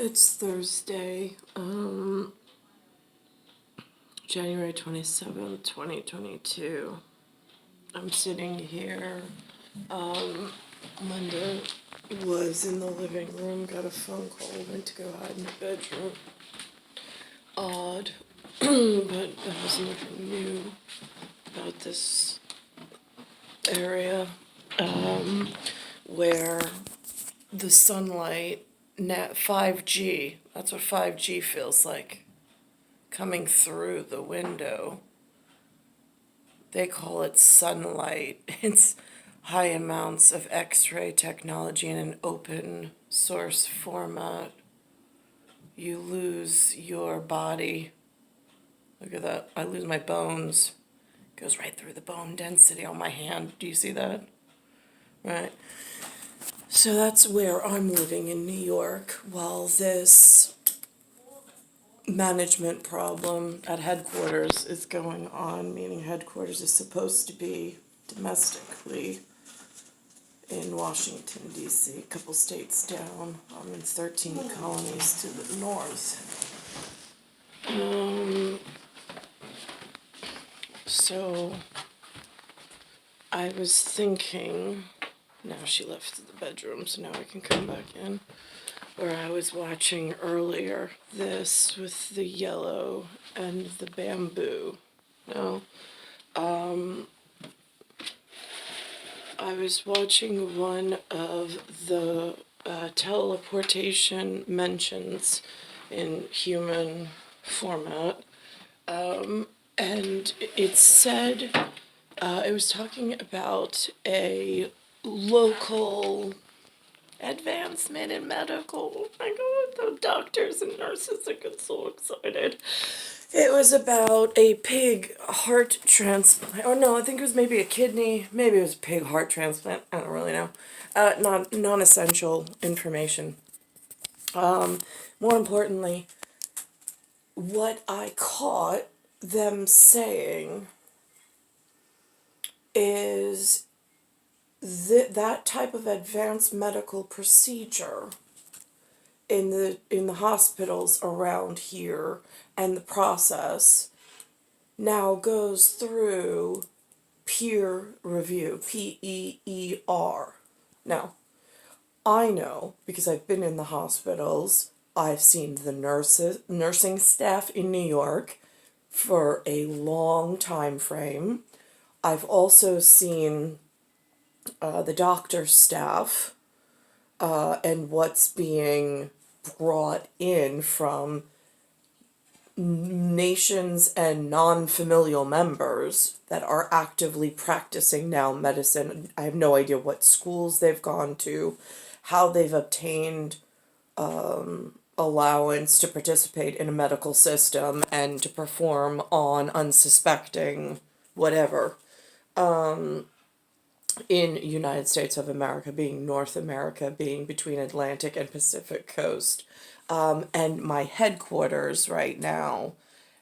It's Thursday, January 27th, 2022. I'm sitting here. Linda was in the living room, got a phone call, went to go hide in the bedroom. Odd, but there was nothing new about this area, where the sunlight, 5G, that's what 5G feels like, coming through the window. They call it sunlight. It's high amounts of X-ray technology in an open source format. You lose your body. Look at that. I lose my bones. Goes right through the bone density on my hand. Do you see that? Right. So that's where I'm living in New York while this management problem at headquarters is going on, meaning headquarters is supposed to be domestically in Washington, D.C., a couple states down. I'm in 13 colonies to the north. So I was thinking, now she left the bedroom, so now I can come back in, where I was watching earlier this with the yellow and the bamboo. No. I was watching one of the teleportation mentions in human format, and it said, it was talking about a local advancement in medical. Oh my God, the doctors and nurses, I get so excited. It was about a pig heart transplant. Oh no, I think it was maybe a kidney. Maybe it was a pig heart transplant. I don't really know. Non-essential information. More importantly, what I caught them saying is that type of advanced medical procedure in the hospitals around here, and the process now goes through peer review, P-E-E-R. Now, I know because I've been in the hospitals, I've seen the nursing staff in New York for a long time frame. I've also seen the doctor's staff and what's being brought in from nations and non-familial members that are actively practicing now medicine. I have no idea what schools they've gone to, how they've obtained allowance to participate in a medical system and to perform on unsuspecting whatever in United States of America, being North America, being between Atlantic and Pacific coast. And my headquarters right now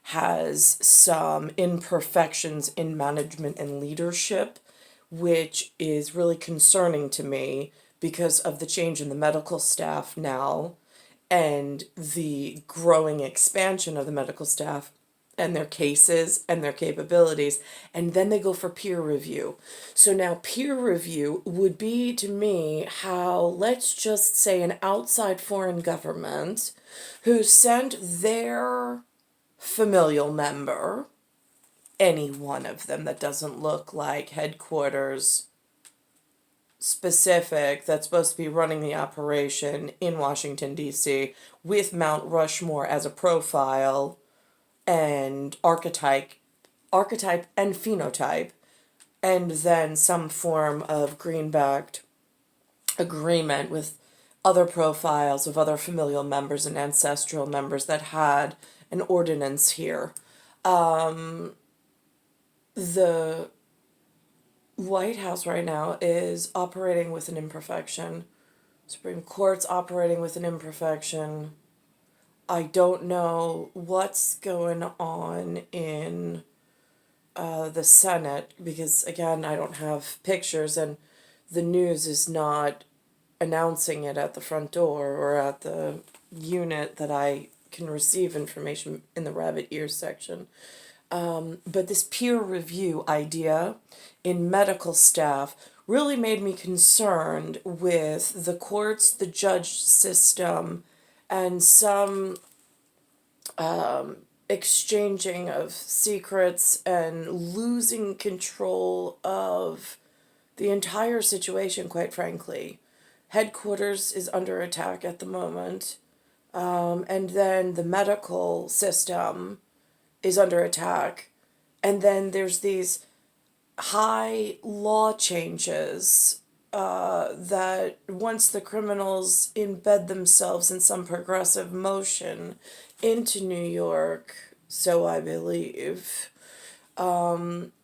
has some imperfections in management and leadership, which is really concerning to me because of the change in the medical staff now and the growing expansion of the medical staff and their cases and their capabilities, and then they go for peer review. So now peer review would be to me how, let's just say, an outside foreign government who sent their familial member, any one of them that doesn't look like headquarters specific, that's supposed to be running the operation in Washington, D.C., with Mount Rushmore as a profile and archetype and phenotype, and then some form of greenbacked agreement with other profiles of other familial members and ancestral members that had an ordinance here. The White House right now is operating with an imperfection. Supreme Court's operating with an imperfection. I don't know what's going on in the Senate because, again, I don't have pictures and the news is not announcing it at the front door or at the unit that I can receive information in the rabbit ears section. But this peer review idea in medical staff really made me concerned with the courts, the judge system, and some exchanging of secrets and losing control of the entire situation, quite frankly. Headquarters is under attack at the moment, and then the medical system is under attack. And then there's these high law changes that once the criminals embed themselves in some progressive motion into New York, so I believe,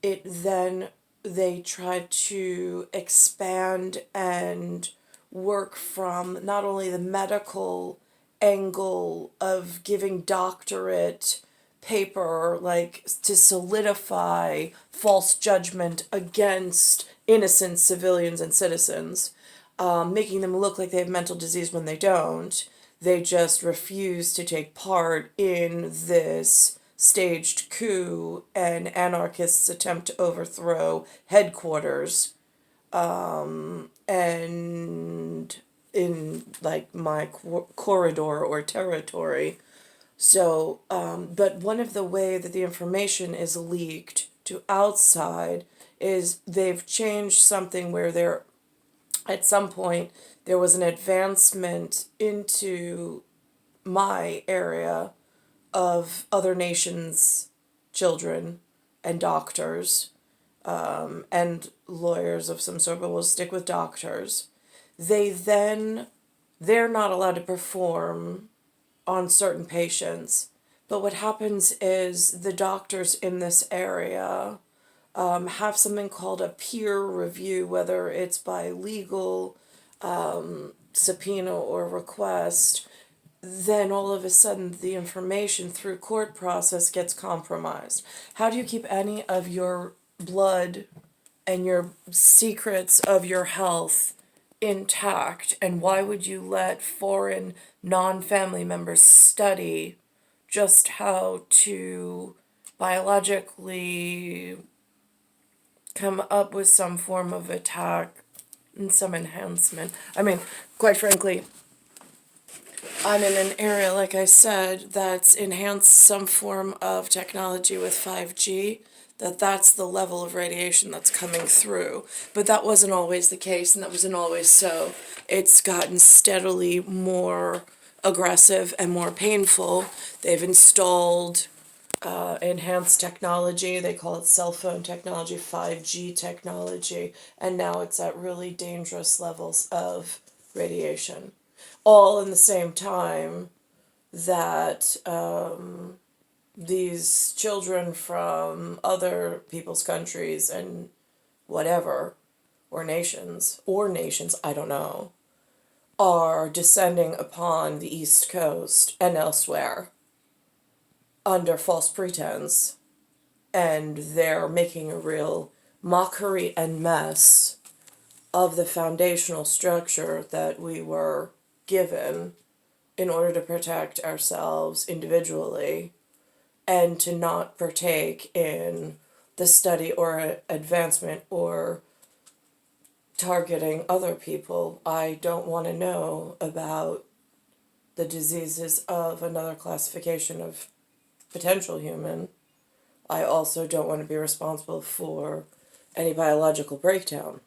it then they try to expand and work from not only the medical angle of giving doctorate paper, like to solidify false judgment against innocent civilians and citizens, making them look like they have mental disease when they don't. They just refuse to take part in this staged coup and anarchists attempt to overthrow headquarters, and in like my corridor or territory. So, but one of the way that the information is leaked to outside is they've changed something where there, at some point, there was an advancement into my area of other nations' children and doctors, and lawyers of some sort, but we'll stick with doctors. They're not allowed to perform on certain patients. But what happens is the doctors in this area have something called a peer review, whether it's by legal subpoena or request. Then all of a sudden the information through court process gets compromised. How do you keep any of your blood and your secrets of your health intact? And why would you let foreign non-family members study just how to biologically come up with some form of attack and some enhancement? I mean, quite frankly, I'm in an area, like I said, that's enhanced some form of technology with 5G, that's the level of radiation that's coming through. But that wasn't always the case, and that wasn't always so. It's gotten steadily more aggressive and more painful. They've installed enhanced technology. They call it cell phone technology, 5G technology, and now it's at really dangerous levels of radiation. All in the same time that these children from other people's countries and whatever, or nations, I don't know, are descending upon the East Coast and elsewhere under false pretense, and they're making a real mockery and mess of the foundational structure that we were given in order to protect ourselves individually and to not partake in the study or advancement or targeting other people. I don't want to know about the diseases of another classification of potential human. I also don't want to be responsible for any biological breakdown.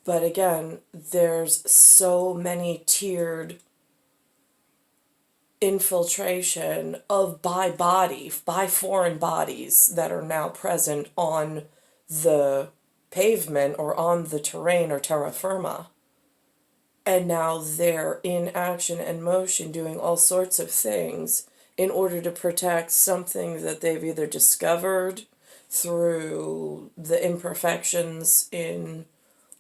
But again, there's so many tiered infiltration of by foreign bodies that are now present on the pavement or on the terrain or terra firma. And now they're in action and motion doing all sorts of things in order to protect something that they've either discovered through the imperfections in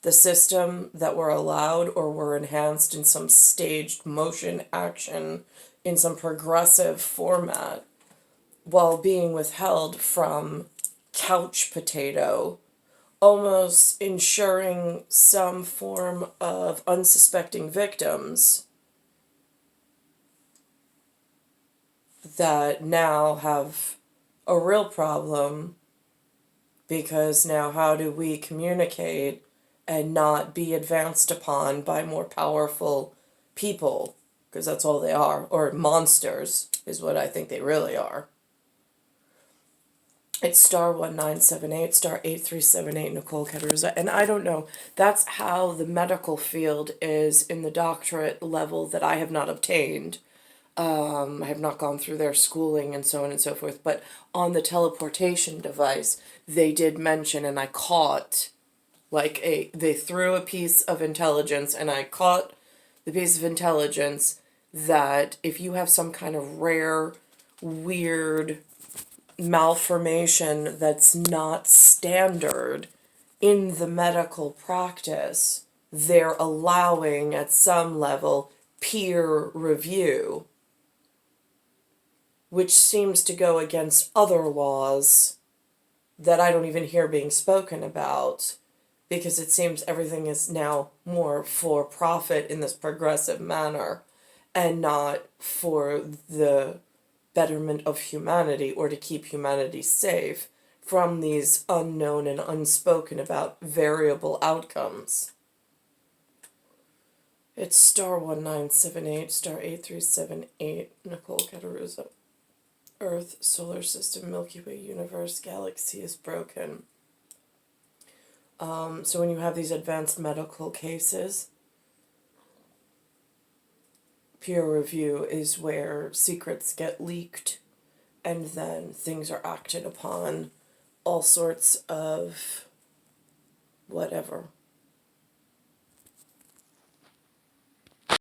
the system that were allowed or were enhanced in some staged motion action in some progressive format, while being withheld from couch potato almost ensuring some form of unsuspecting victims that now have a real problem, because now how do we communicate and not be advanced upon by more powerful people? Because that's all they are, or monsters is what I think they really are. It's star 1978, star 8378, Nicole Cattaruzza. And I don't know, that's how the medical field is in the doctorate level that I have not obtained. I have not gone through their schooling and so on and so forth. But on the teleportation device, they did mention, and I caught, they threw a piece of intelligence, and I caught the piece of intelligence that if you have some kind of rare, weird malformation that's not standard in the medical practice, they're allowing at some level peer review, which seems to go against other laws that I don't even hear being spoken about, because it seems everything is now more for profit in this progressive manner and not for the betterment of humanity or to keep humanity safe from these unknown and unspoken about variable outcomes. It's star 1978, star 8378, Nicole Cattaruzza. Earth, solar system, Milky Way, universe, galaxy is broken. So when you have these advanced medical cases, peer review is where secrets get leaked and then things are acted upon, all sorts of whatever.